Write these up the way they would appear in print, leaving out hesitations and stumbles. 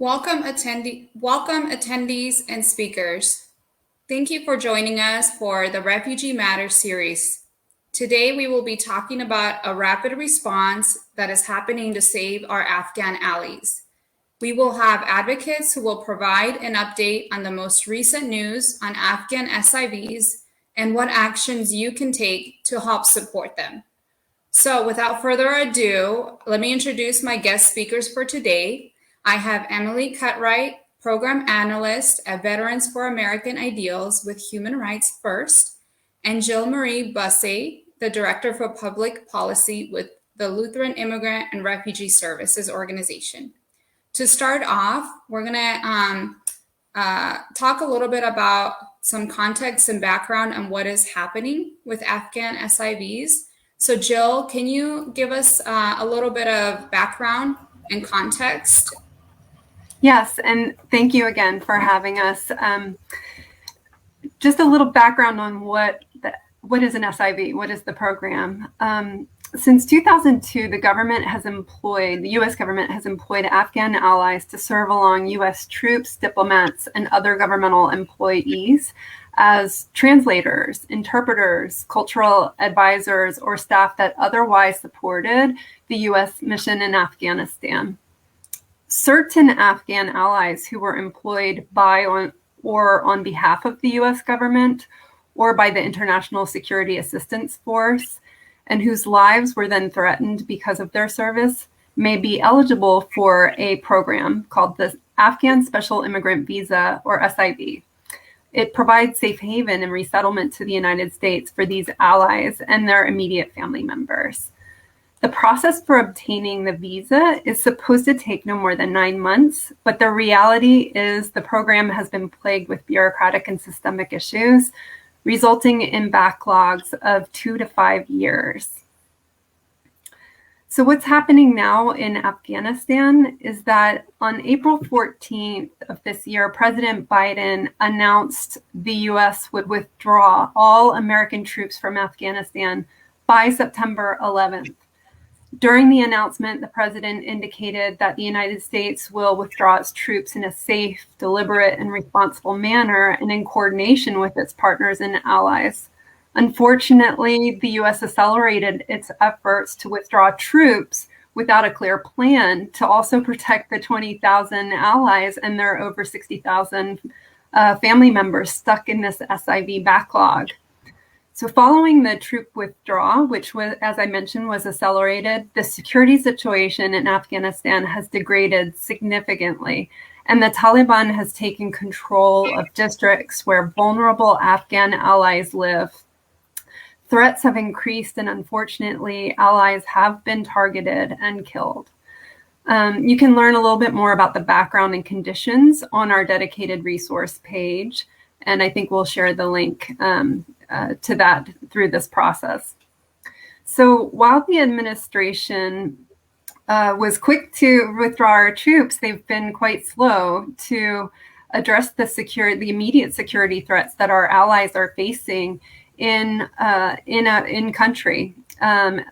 Welcome attendees and speakers. Thank you for joining us for the Refugee Matters series. Today we will be talking about a rapid response that is happening to save our Afghan allies. We will have advocates who will provide an update on the most recent news on Afghan SIVs and what actions you can take to help support them. So without further ado, let me introduce my guest speakers for today. I have Emily Cutright, Program Analyst at Veterans for American Ideals with Human Rights First, and Jill Marie Busse, the Director for Public Policy with the Lutheran Immigrant and Refugee Services Organization. To start off, we're going to talk a little bit about some context and background on what is happening with Afghan SIVs. So Jill, can you give us a little bit of background and context? Yes, and thank you again for having us. Just a little background on what is an SIV, what is the program? Since 2002, the U.S. government has employed Afghan allies to serve along U.S. troops, diplomats, and other governmental employees as translators, interpreters, cultural advisors, or staff that otherwise supported the U.S. mission in Afghanistan. Certain Afghan allies who were employed by or on behalf of the U.S. government or by the International Security Assistance Force, and whose lives were then threatened because of their service, may be eligible for a program called the Afghan Special Immigrant Visa, or SIV. It provides safe haven and resettlement to the United States for these allies and their immediate family members. The process for obtaining the visa is supposed to take no more than 9 months, but the reality is the program has been plagued with bureaucratic and systemic issues, resulting in backlogs of 2 to 5 years. So what's happening now in Afghanistan is that on April 14th of this year, President Biden announced the U.S. would withdraw all American troops from Afghanistan by September 11th. During the announcement, the president indicated that the United States will withdraw its troops in a safe, deliberate, and responsible manner and in coordination with its partners and allies. Unfortunately, the U.S. accelerated its efforts to withdraw troops without a clear plan to also protect the 20,000 allies and their over 60,000 family members stuck in this SIV backlog. So following the troop withdrawal, which was, as I mentioned, was accelerated, the security situation in Afghanistan has degraded significantly, and the Taliban has taken control of districts where vulnerable Afghan allies live. Threats have increased, and unfortunately, allies have been targeted and killed. You can learn a little bit more about the background and conditions on our dedicated resource page, and I think we'll share the link to that through this process. So while the administration was quick to withdraw our troops, they've been quite slow to address the immediate security threats that our allies are facing in country. And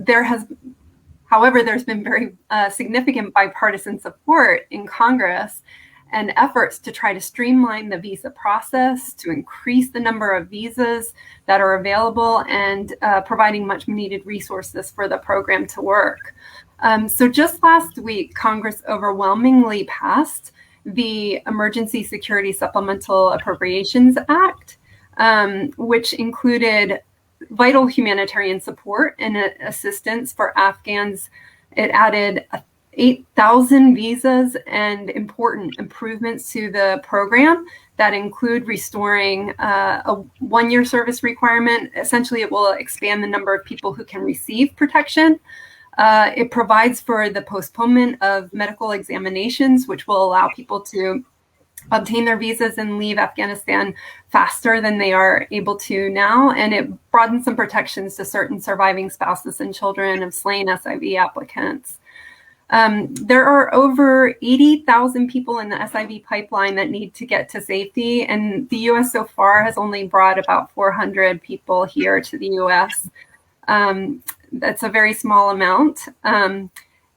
there's been very significant bipartisan support in Congress and efforts to try to streamline the visa process, to increase the number of visas that are available, and providing much needed resources for the program to work. So just last week, Congress overwhelmingly passed the Emergency Security Supplemental Appropriations Act, which included vital humanitarian support and assistance for Afghans. It added 8,000 visas and important improvements to the program that include restoring a one-year service requirement. Essentially, it will expand the number of people who can receive protection. It provides for the postponement of medical examinations, which will allow people to obtain their visas and leave Afghanistan faster than they are able to now. And it broadens some protections to certain surviving spouses and children of slain SIV applicants. There are over 80,000 people in the SIV pipeline that need to get to safety, and the U.S. so far has only brought about 400 people here to the U.S. That's a very small amount.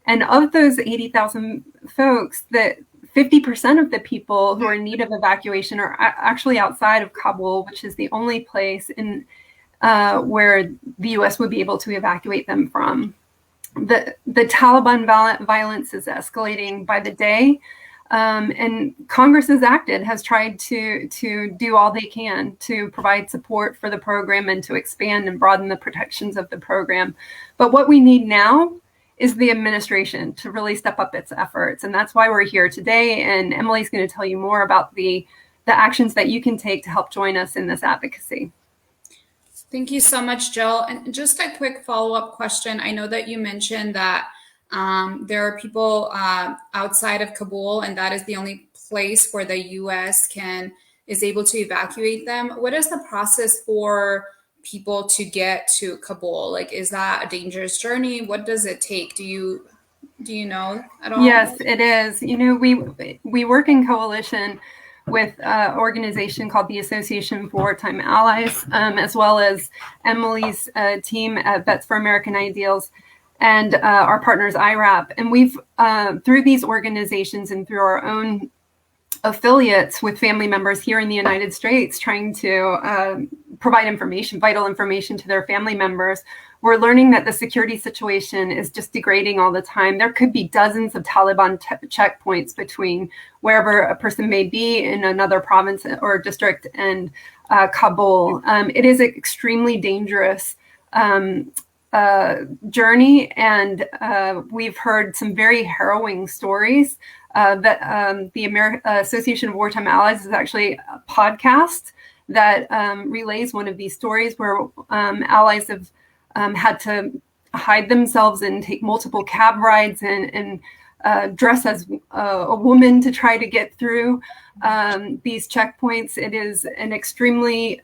And of those 80,000 folks, that 50% of the people who are in need of evacuation are actually outside of Kabul, which is the only place in where the U.S. would be able to evacuate them from. The Taliban violence is escalating by the day, and Congress has tried to do all they can to provide support for the program and to expand and broaden the protections of the program. But what we need now is the administration to really step up its efforts, and that's why we're here today. And Emily's going to tell you more about the actions that you can take to help join us in this advocacy. Thank you so much, Jill. And just a quick follow-up question. I know that you mentioned that there are people outside of Kabul, and that is the only place where the U.S. is able to evacuate them. What is the process for people to get to Kabul? Like, is that a dangerous journey? What does it take? Do you know at all? Yes, it is. You know, we work in coalition with an organization called the Association for Wartime Allies, as well as Emily's team at Vets for American Ideals, and our partners IRAP. And we've, through these organizations and through our own affiliates with family members here in the United States, trying to provide information, vital information to their family members, we're learning that the security situation is just degrading all the time. There could be dozens of Taliban checkpoints between wherever a person may be in another province or district and Kabul. It is an extremely dangerous journey, and we've heard some very harrowing stories. That the Association of Wartime Allies is actually a podcast that relays one of these stories where allies have had to hide themselves and take multiple cab rides and dress as a woman to try to get through these checkpoints. It is an extremely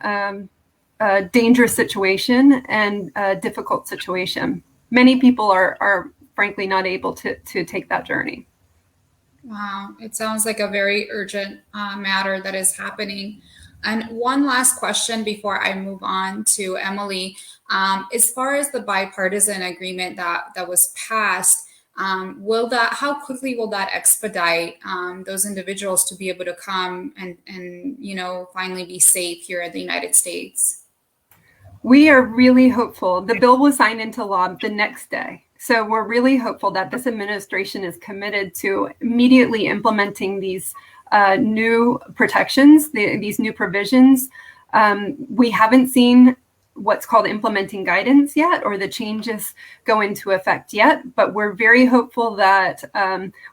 dangerous situation and a difficult situation. Many people are frankly not able to take that journey. Wow, it sounds like a very urgent matter that is happening. And one last question before I move on to Emily. As far as the bipartisan agreement that was passed, how quickly will that expedite those individuals to be able to come and finally be safe here in the United States? We are really hopeful. The bill was signed into law the next day. So we're really hopeful that this administration is committed to immediately implementing these new protections, these new provisions. We haven't seen what's called implementing guidance yet, or the changes go into effect yet, but we're very hopeful that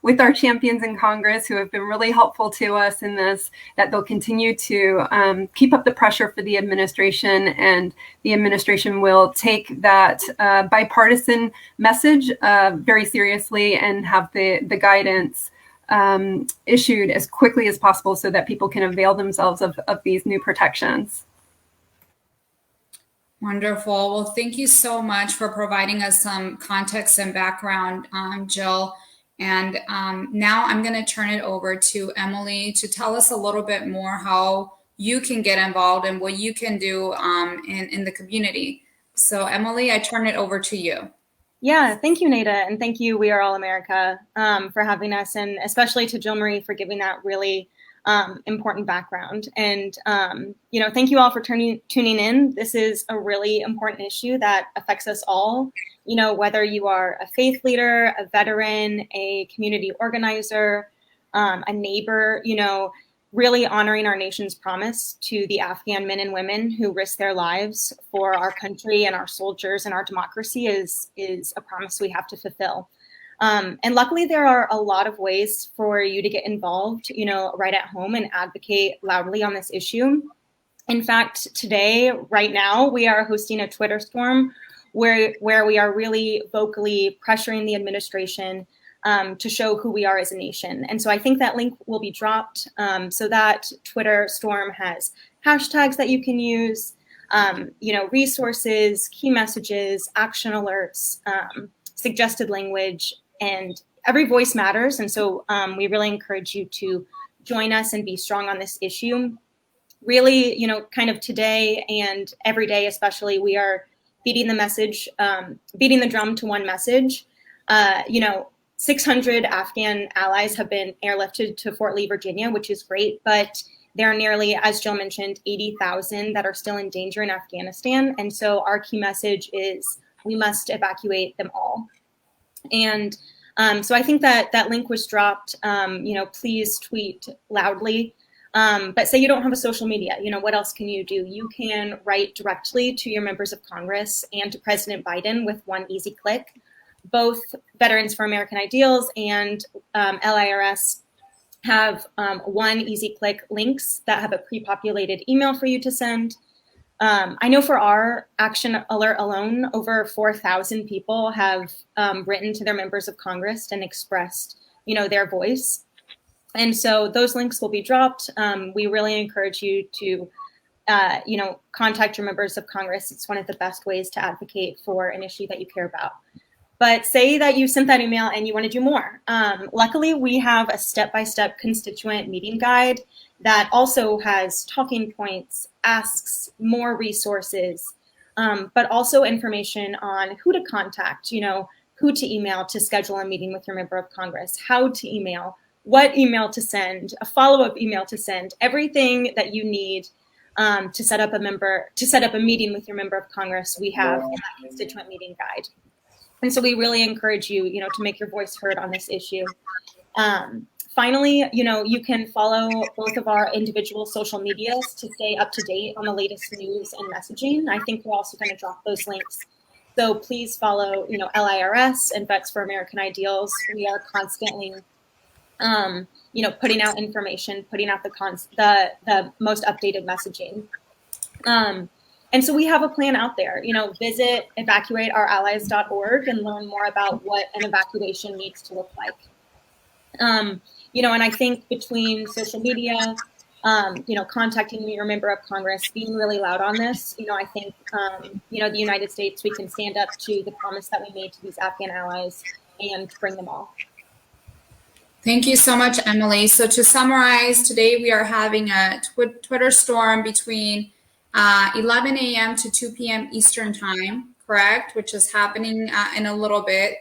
with our champions in Congress who have been really helpful to us in this, that they'll continue to keep up the pressure for the administration, and the administration will take that bipartisan message very seriously and have the guidance issued as quickly as possible so that people can avail themselves of these new protections. Wonderful. Well, thank you so much for providing us some context and background, Jill. And now I'm going to turn it over to Emily to tell us a little bit more how you can get involved and what you can do in the community. So Emily, I turn it over to you. Yeah, thank you, Nada, and thank you, We Are All America, for having us, and especially to Jill Marie for giving that really important background. And, thank you all for tuning in. This is a really important issue that affects us all, whether you are a faith leader, a veteran, a community organizer, a neighbor, really honoring our nation's promise to the Afghan men and women who risk their lives for our country and our soldiers and our democracy is a promise we have to fulfill. And luckily, there are a lot of ways for you to get involved, right at home and advocate loudly on this issue. In fact, today, right now, we are hosting a Twitter storm where we are really vocally pressuring the administration to show who we are as a nation. And so I think that link will be dropped. So that Twitter storm has hashtags that you can use, resources, key messages, action alerts, suggested language, and every voice matters. And so we really encourage you to join us and be strong on this issue. Really, kind of today and every day, especially, we are beating the drum to one message. 600 Afghan allies have been airlifted to Fort Lee, Virginia, which is great, but there are nearly, as Jill mentioned, 80,000 that are still in danger in Afghanistan. And so our key message is we must evacuate them all. And so I think that that link was dropped. Please tweet loudly. But say you don't have a social media, what else can you do? You can write directly to your members of Congress and to President Biden with one easy click. Both Veterans for American Ideals and LIRS have one easy click links that have a pre-populated email for you to send. I know for our action alert alone, over 4,000 people have written to their members of Congress and expressed, their voice. And so those links will be dropped. We really encourage you to, contact your members of Congress. It's one of the best ways to advocate for an issue that you care about. But say that you sent that email and you want to do more. Luckily, we have a step-by-step constituent meeting guide that also has talking points, asks more resources, but also information on who to contact, who to email to schedule a meeting with your member of Congress, how to email, what email to send, a follow-up email to send, everything that you need to set up a meeting with your member of Congress. We have in that constituent meeting guide. And so we really encourage you, to make your voice heard on this issue. Finally, you can follow both of our individual social medias to stay up to date on the latest news and messaging. I think we're also going to drop those links. So please follow, LIRS and Vets for American Ideals. We are constantly, putting out information, putting out the most updated messaging. And so we have a plan out there. Visit evacuateourallies.org and learn more about what an evacuation needs to look like. And I think between social media, contacting your member of Congress, being really loud on this, I think, the United States, we can stand up to the promise that we made to these Afghan allies and bring them all. Thank you so much, Emily. So to summarize, today we are having a Twitter storm between 11 a.m. to 2 p.m. Eastern time, correct? Which is happening in a little bit.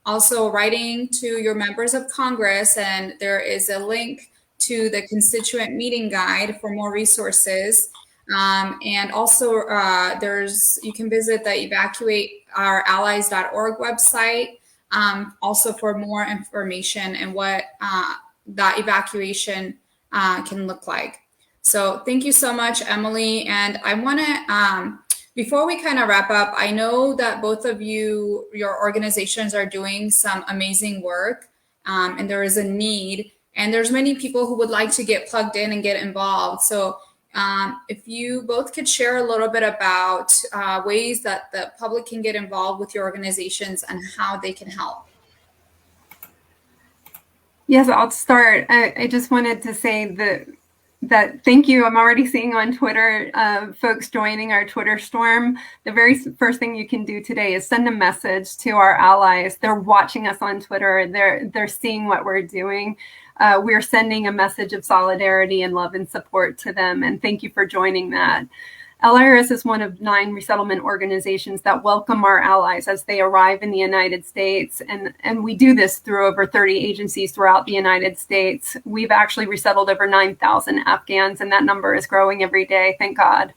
Also writing to your members of Congress, and there is a link to the constituent meeting guide for more resources. And also you can visit the evacuateourallies.org website also for more information and what that evacuation can look like. So thank you so much, Emily. And I want to, before we kind of wrap up, I know that both of your organizations are doing some amazing work, and there is a need, and there's many people who would like to get plugged in and get involved. So if you both could share a little bit about ways that the public can get involved with your organizations and how they can help. Yes, I'll start. I just wanted to say that thank you. I'm already seeing on Twitter folks joining our Twitter storm. The very first thing you can do today is send a message to our allies. They're watching us on Twitter. They're seeing what we're doing. We're sending a message of solidarity and love and support to them. And thank you for joining that. LIRS is one of 9 resettlement organizations that welcome our allies as they arrive in the United States. And we do this through over 30 agencies throughout the United States. We've actually resettled over 9,000 Afghans, and that number is growing every day, thank God.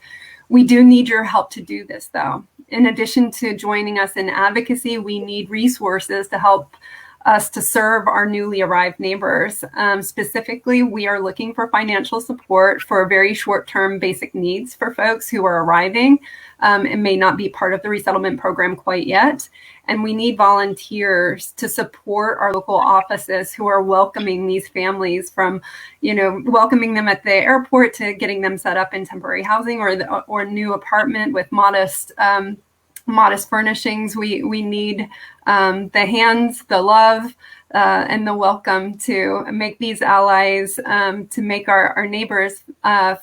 We do need your help to do this, though. In addition to joining us in advocacy, we need resources to help us to serve our newly arrived neighbors. Specifically, we are looking for financial support for very short-term basic needs for folks who are arriving and may not be part of the resettlement program quite yet. And we need volunteers to support our local offices who are welcoming these families from, welcoming them at the airport to getting them set up in temporary housing or new apartment with modest furnishings. We need the hands, the love, and the welcome to make these allies, to make our neighbors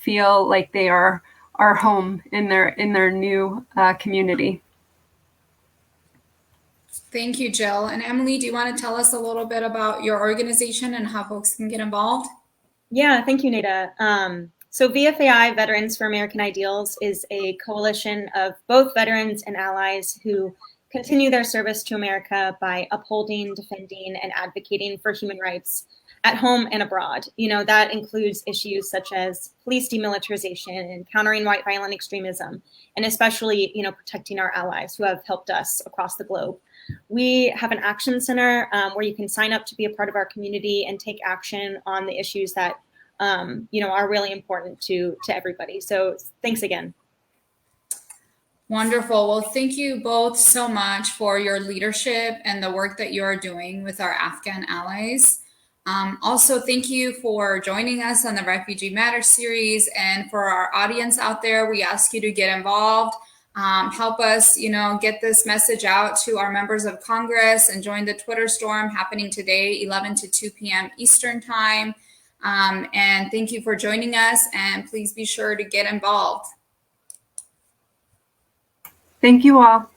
feel like they are our home in their new community. Thank you, Jill. And Emily, do you want to tell us a little bit about your organization and how folks can get involved? Yeah, thank you, Nada. So VFAI, Veterans for American Ideals, is a coalition of both veterans and allies who continue their service to America by upholding, defending, and advocating for human rights at home and abroad. That includes issues such as police demilitarization and countering white violent extremism, and especially, protecting our allies who have helped us across the globe. We have an action center where you can sign up to be a part of our community and take action on the issues that, are really important to everybody. So thanks again. Wonderful. Well, thank you both so much for your leadership and the work that you are doing with our Afghan allies. Also, thank you for joining us on the Refugee Matters series. And for our audience out there, we ask you to get involved. Help us, get this message out to our members of Congress and join the Twitter storm happening today, 11 to 2 p.m. Eastern time. And thank you for joining us, and please be sure to get involved. Thank you all.